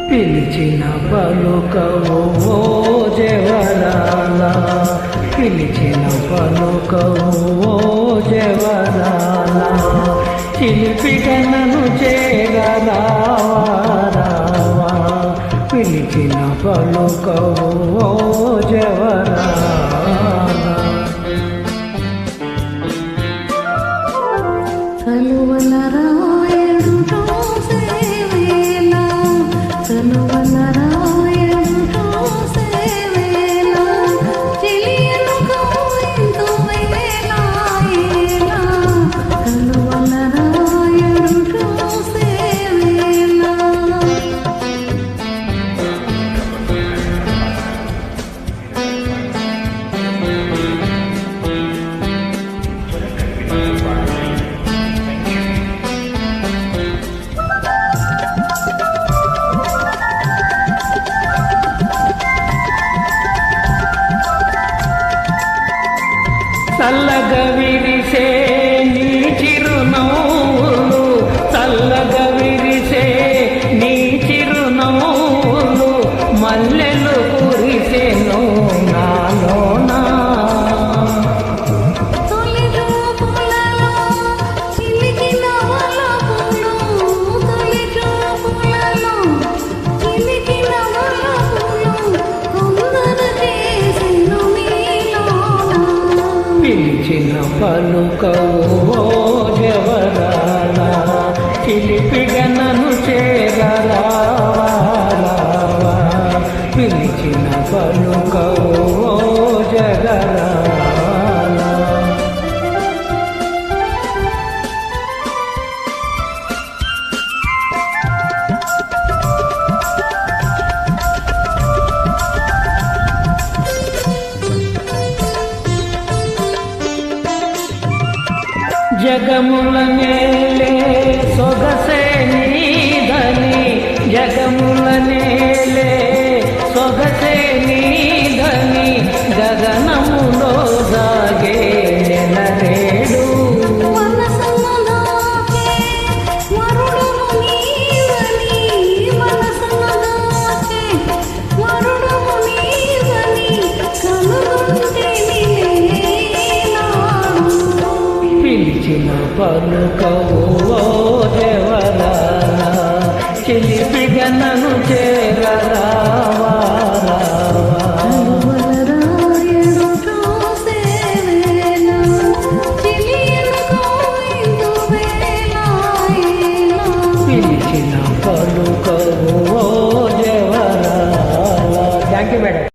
పిలిచిన పలుకవు ఓ జవరాల, పిలిచిన పలుకవు ఓ జవరాల, చిలిపిగనను చేరరావా, పిలిచిన పలుకవు ఓ జవరాల. చల్లగా విరిసే నీ చిరునవ్వులు, చల్లగా విరిసే నీ చిరునవ్వులు, మల్లెలు కురిసెను నాలోనా. పిలిచిన పలుకవు ఓ జవరాల, చిలిపిగనను చేరరావా, పిలిచిన పలుకవు ఓ జగరాల. జగముల నేలే సొగసే నీదని, జగముల నేలే సొగసే నీదని, గగనములో సాగే నెలరేడు. పిలిచిన పలుకవు ఓ జవరాల, చిలిపిగనను చేరరావా. పిలిచిన పలుకవు ఓ జవరాల. Thank you madam.